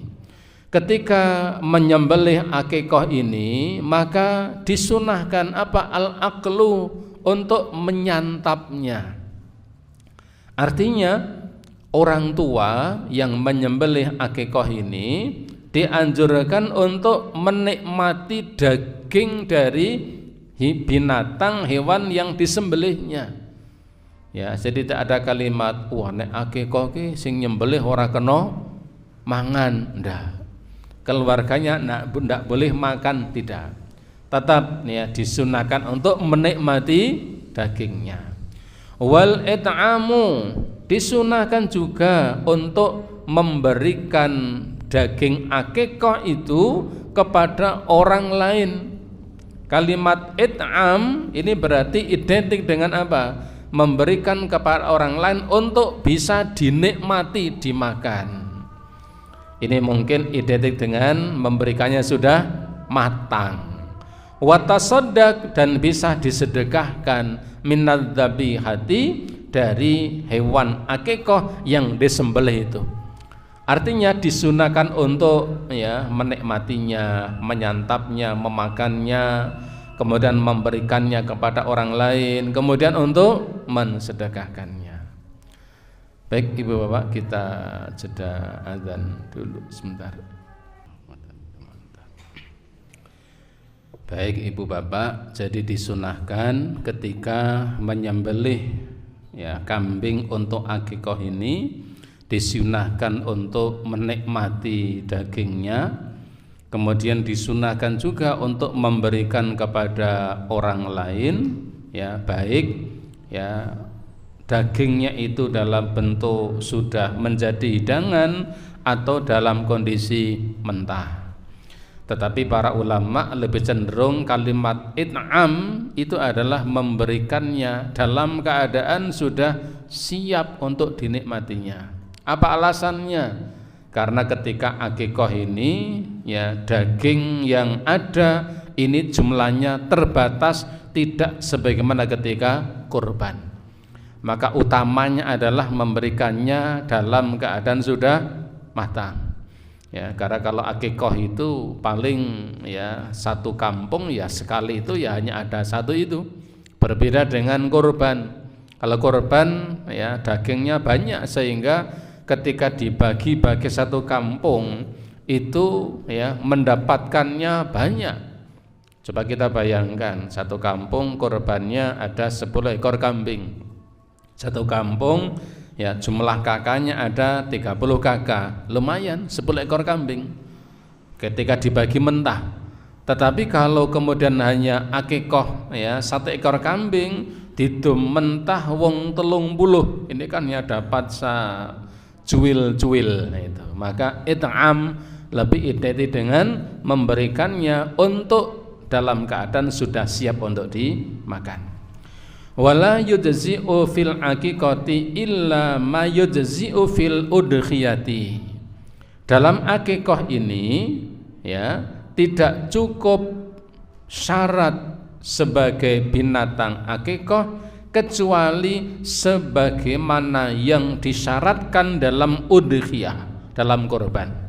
Ketika menyembelih akikah ini, maka disunahkan apa? Al-aqlu, untuk menyantapnya. Artinya orang tua yang menyembelih akikah ini dianjurkan untuk menikmati daging dari binatang hewan yang disembelihnya, ya. Jadi tidak ada kalimat wah nek akikah ki sing nyembelih ora kena mangan, ndak. Keluarganya ndak boleh makan, tidak. Tetap, ya, disunahkan untuk menikmati dagingnya. Wal it'amu, disunahkan juga untuk memberikan daging akikah itu kepada orang lain. Kalimat it'am ini berarti identik dengan apa? Memberikan kepada orang lain untuk bisa dinikmati, dimakan. Ini mungkin identik dengan memberikannya sudah matang. Wa tasaddaq, dan bisa disedekahkan minadz-dzabihati, dari hewan akikah yang disembelih itu. Artinya disunahkan untuk, ya, menikmatinya, menyantapnya, memakannya, kemudian memberikannya kepada orang lain, kemudian untuk mensedekahkannya. Baik Ibu Bapak, kita jeda azan dulu sebentar. Baik Ibu Bapak, jadi disunahkan ketika menyembelih, ya, kambing untuk akikah ini, disunahkan untuk menikmati dagingnya, kemudian disunahkan juga untuk memberikan kepada orang lain, ya, baik, ya, dagingnya itu dalam bentuk sudah menjadi hidangan atau dalam kondisi mentah. Tetapi para ulama lebih cenderung kalimat it'am itu adalah memberikannya dalam keadaan sudah siap untuk dinikmatinya. Apa alasannya? Karena ketika akikah ini, ya, daging yang ada ini jumlahnya terbatas, tidak sebagaimana ketika kurban. Maka utamanya adalah memberikannya dalam keadaan sudah matang. Ya, karena kalau akikah itu paling, ya, satu kampung, ya, sekali itu ya hanya ada satu itu. Berbeda dengan kurban. Kalau kurban, ya, dagingnya banyak sehingga ketika dibagi bagi satu kampung itu, ya, mendapatkannya banyak. Coba kita bayangkan satu kampung kurbannya ada 10 ekor kambing. Satu kampung ya jumlah kakaknya ada 30 kakak, lumayan 10 ekor kambing ketika dibagi mentah. Tetapi kalau kemudian hanya akikoh ya 1 ekor kambing didum mentah wong 30, ini kan ya dapat cuil-cuil itu. Maka it'am lebih identik dengan memberikannya untuk dalam keadaan sudah siap untuk dimakan. Wala yujzi'u fil aqiqati illa ma yujzi'u fil udhiyati. Dalam akikah ini ya tidak cukup syarat sebagai binatang akikah kecuali sebagaimana yang disyaratkan dalam udhiyah, dalam kurban.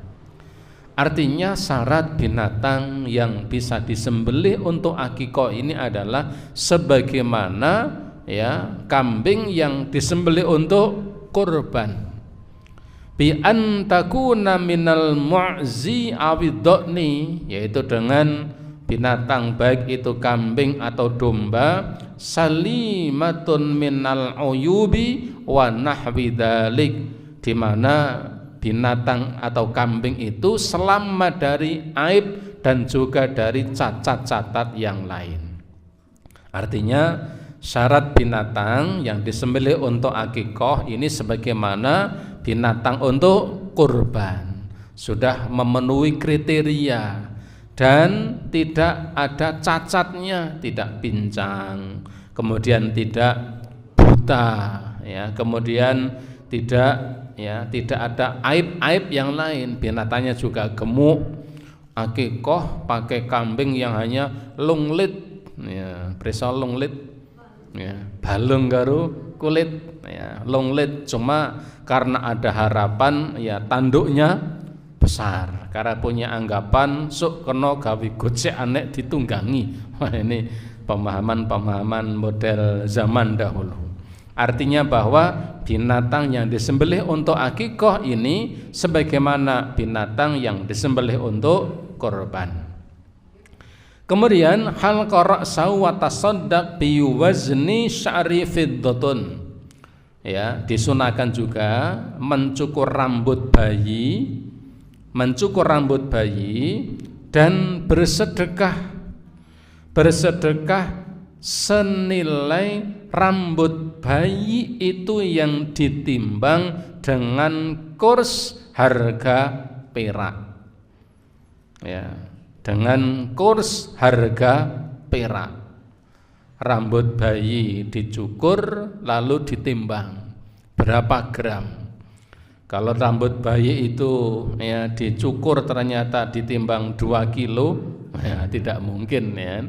Artinya syarat binatang yang bisa disembelih untuk akikah ini adalah sebagaimana ya kambing yang disembelih untuk kurban. Bi an takuna minal mu'zi awidhni, yaitu dengan binatang baik itu kambing atau domba salimatun minal uyubi wa nahwi dzalik, di mana binatang atau kambing itu selamat dari aib dan juga dari cacat-cacat yang lain. Artinya syarat binatang yang disembelih untuk akikah ini sebagaimana binatang untuk kurban, sudah memenuhi kriteria dan tidak ada cacatnya, tidak pincang, kemudian tidak buta ya, kemudian tidak ada aib-aib yang lain, binatangnya juga gemuk. Akikah pakai kambing yang hanya lunglit ya, presa lunglit ya, balung karo kulit ya, lunglit cuma karena ada harapan ya tanduknya besar, karena punya anggapan sok kena gawe gocek anek ditunggangi. Wah, ini pemahaman model zaman dahulu. Artinya bahwa binatang yang disembelih untuk akikah ini sebagaimana binatang yang disembelih untuk korban. Kemudian hal qara'sau wa tasaddaq bi wazni sya'ri fiddatun. Ya, disunahkan juga mencukur rambut bayi, dan bersedekah senilai rambut bayi itu yang ditimbang dengan kurs harga perak ya, dengan kurs harga perak. Rambut bayi dicukur lalu ditimbang berapa gram. Kalau rambut bayi itu ya dicukur ternyata ditimbang 2 kilo ya tidak mungkin ya.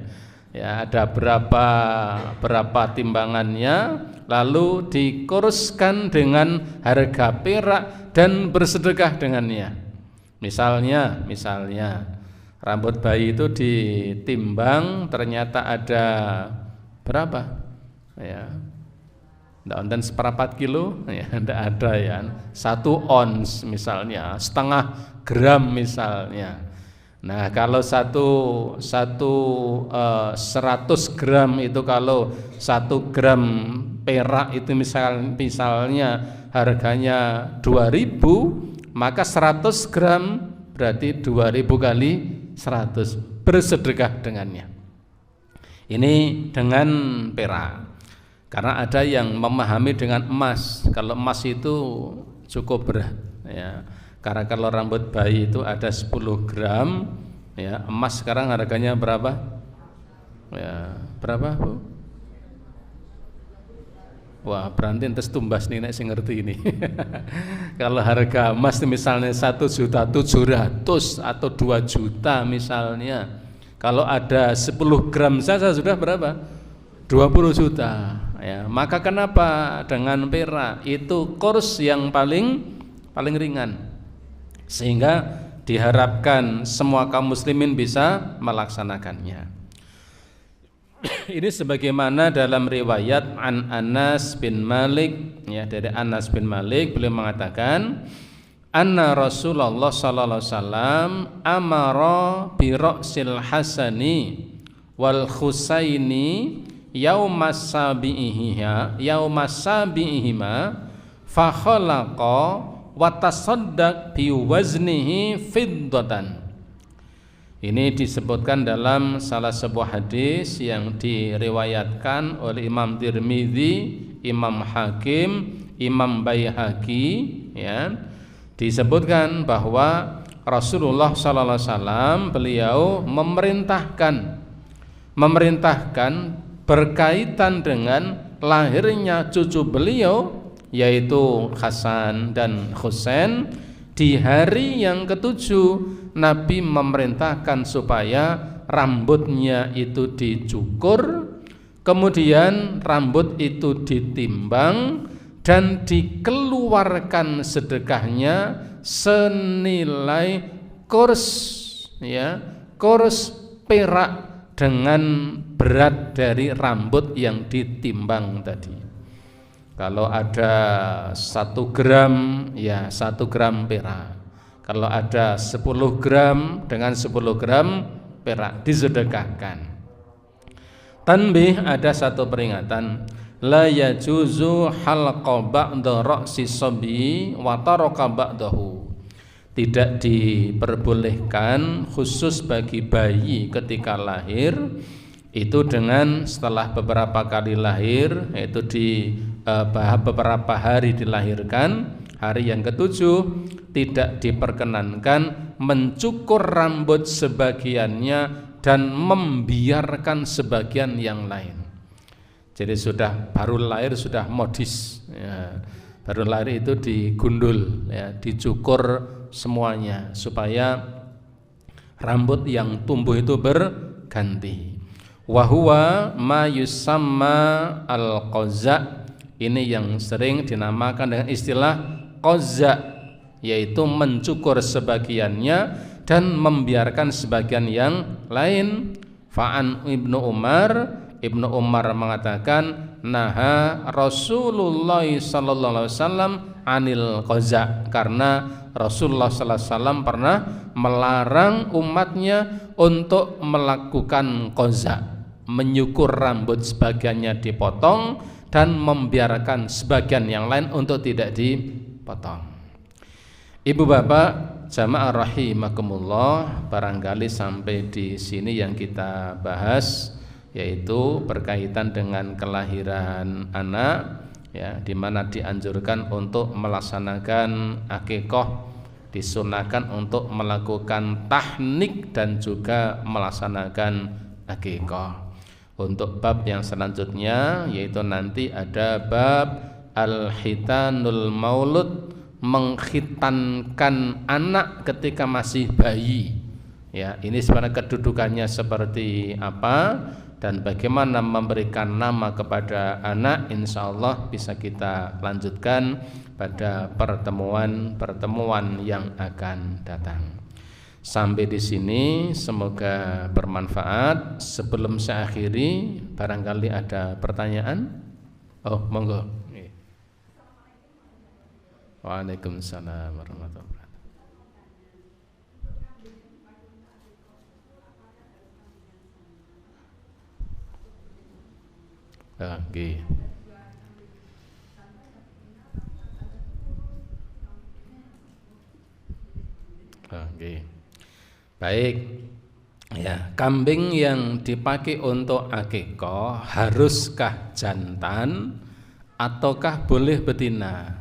Ya, ada berapa timbangannya, lalu dikurskan dengan harga perak dan bersedekah dengannya. Misalnya rambut bayi itu ditimbang ternyata ada berapa? Ya, dan seperempat kilo, ya tidak ada ya. 1 ons misalnya, setengah gram misalnya. Nah, kalau 100 gram itu, kalau 1 gram perak itu misalnya harganya 2.000, maka 100 gram berarti 2.000 kali 100, bersedekah dengannya. Ini dengan perak. Karena ada yang memahami dengan emas. Kalau emas itu cukup berat ya. Karena kalau rambut bayi itu ada 10 gram ya, emas sekarang harganya berapa? Ya, berapa, Bu? Wah, berarti entes tumbas nih nek sing ngerti ini. Kalau harga emas misalnya 1.700.000 atau 2 juta misalnya. Kalau ada 10 gram saja sudah berapa? 20 juta. Ya, maka kenapa dengan perak itu kurs yang paling ringan, sehingga diharapkan semua kaum muslimin bisa melaksanakannya. Ini sebagaimana dalam riwayat an Anas bin Malik ya, dari Anas bin Malik beliau mengatakan anna Rasulullah sallallahu alaihi wasallam amara bi ra'sil hasani wal khusaini yaumas sabi'ihima fa khalaqa wa tasaddaq bi waznihi fiddatan. Ini disebutkan dalam salah sebuah hadis yang diriwayatkan oleh Imam Tirmidzi, Imam Hakim, Imam Baihaqi, ya. Disebutkan bahwa Rasulullah sallallahu alaihi wasallam beliau memerintahkan berkaitan dengan lahirnya cucu beliau yaitu Hasan dan Husain. Di hari yang ketujuh Nabi memerintahkan supaya rambutnya itu dicukur, kemudian rambut itu ditimbang dan dikeluarkan sedekahnya senilai kurs, ya, kurs perak dengan berat dari rambut yang ditimbang tadi. Kalau ada 1 gram, ya 1 gram perak. Kalau ada 10 gram, dengan 10 gram perak disedekahkan. Tanbih, ada satu peringatan. La yajuzu halqa ba'da ra'si sabi wa taraka ba'dahu. Tidak diperbolehkan khusus bagi bayi ketika lahir itu dengan setelah beberapa kali lahir, yaitu di beberapa hari dilahirkan, hari yang ketujuh tidak diperkenankan mencukur rambut sebagiannya dan membiarkan sebagian yang lain. Jadi sudah baru lahir sudah modis, ya. Baru lahir itu digundul, ya, dicukur semuanya supaya rambut yang tumbuh itu berganti. Wahuwa ma yusamma al-qaza. Ini yang sering dinamakan dengan istilah qaza, yaitu mencukur sebagiannya dan membiarkan sebagian yang lain. Fa'an Ibnu Umar mengatakan naha Rasulullah sallallahu alaihi wasallam anil qaza, karena Rasulullah sallallahu alaihi wasallam pernah melarang umatnya untuk melakukan qaza, menyukur rambut sebagiannya dipotong dan membiarkan sebagian yang lain untuk tidak dipotong. Ibu bapak jamaah rahimakumullah, barangkali sampai di sini yang kita bahas, yaitu berkaitan dengan kelahiran anak, ya, di mana dianjurkan untuk melaksanakan akikah, disunahkan untuk melakukan tahnik dan juga melaksanakan akikah. Untuk bab yang selanjutnya yaitu nanti ada bab al-khitanul maulud, mengkhitankan anak ketika masih bayi. Ya, ini sebenarnya kedudukannya seperti apa dan bagaimana memberikan nama kepada anak, insyaallah bisa kita lanjutkan pada pertemuan yang akan datang. Sampai di sini semoga bermanfaat. Sebelum saya akhiri, barangkali ada pertanyaan. Oh, monggo. Waalaikumsalam warahmatullahi wabarakatuh. Oke. Oke. Baik. Ya, kambing yang dipakai untuk akikah haruskah jantan ataukah boleh betina?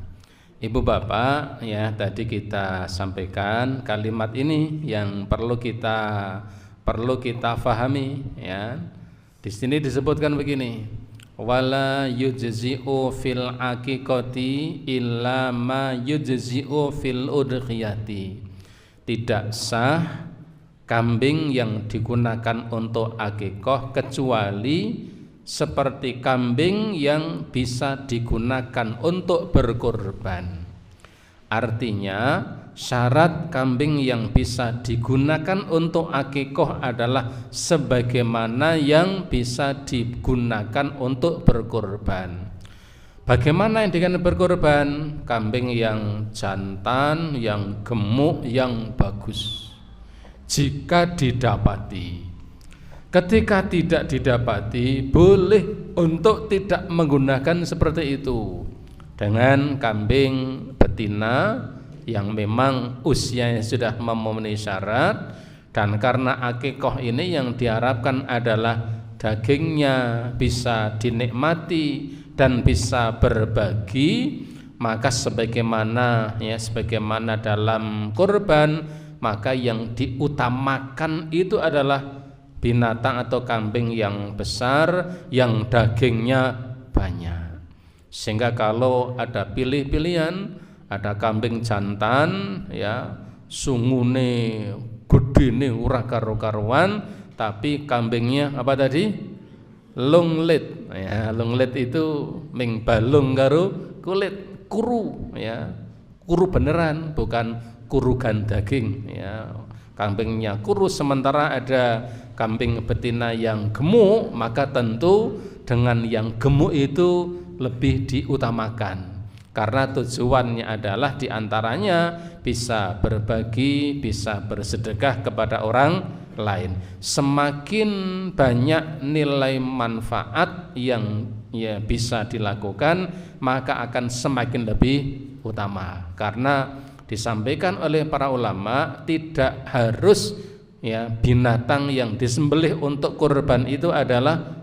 Ibu bapak, ya, tadi kita sampaikan kalimat ini yang perlu kita fahami, ya. Di sini disebutkan begini, wala yujzi'u fil aqiqati illa ma yujzi'u fil udhiyati. Tidak sah kambing yang digunakan untuk akikah kecuali seperti kambing yang bisa digunakan untuk berkorban. Artinya syarat kambing yang bisa digunakan untuk akikah adalah sebagaimana yang bisa digunakan untuk berkorban. Bagaimana yang dengan berkorban? Kambing yang jantan, yang gemuk, yang bagus. Jika didapati. Ketika tidak didapati, boleh untuk tidak menggunakan seperti itu. dengan kambing betina yang memang usianya sudah memenuhi syarat, dan karena akikoh ini yang diharapkan adalah dagingnya bisa dinikmati dan bisa berbagi, maka sebagaimana dalam kurban, maka yang diutamakan itu adalah binatang atau kambing yang besar yang dagingnya banyak. Sehingga kalau ada pilih-pilihan, ada kambing jantan ya sungune gedene ora karo-karuan, tapi kambingnya apa tadi? Lunglit. Ya, lunglit itu ming balung karo kulit, kuru ya. Kuru beneran, bukan kurugan daging ya. Kambingnya kuru, sementara ada kambing betina yang gemuk, maka tentu dengan yang gemuk itu lebih diutamakan. Karena tujuannya adalah diantaranya bisa berbagi, bisa bersedekah kepada orang lain. Semakin banyak nilai manfaat yang bisa dilakukan, maka akan semakin lebih utama. Karena disampaikan oleh para ulama, tidak harus binatang yang disembelih untuk kurban itu adalah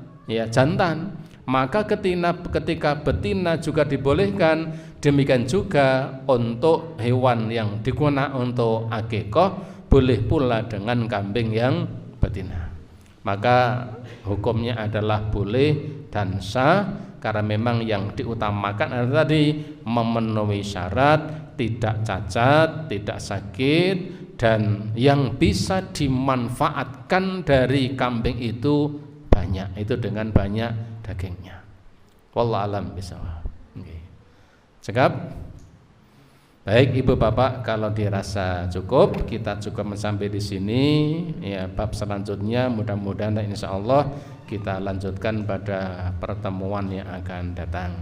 jantan. Maka ketika betina juga dibolehkan, demikian juga untuk hewan yang digunakan untuk akikah boleh pula dengan kambing yang betina. Maka hukumnya adalah boleh dan sah, karena memang yang diutamakan adalah tadi memenuhi syarat, tidak cacat, tidak sakit, dan yang bisa dimanfaatkan dari kambing itu banyak, itu dengan banyak dagingnya. Wallahu alam bisawab. Okay. Cekap. Baik Ibu Bapak, kalau dirasa cukup, kita cukup sampai di sini. Ya, bab selanjutnya mudah-mudahan insyaallah kita lanjutkan pada pertemuan yang akan datang.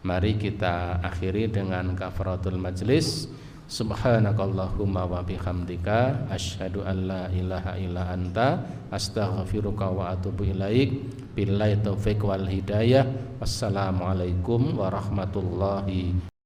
Mari kita akhiri dengan kafaratul majlis. Subhanakallahumma wa bihamdika asyhadu an la ilaha illa anta astaghfiruka wa atubu ilaik. Billahi taufiq wal hidayah. Wassalamualaikum warahmatullahi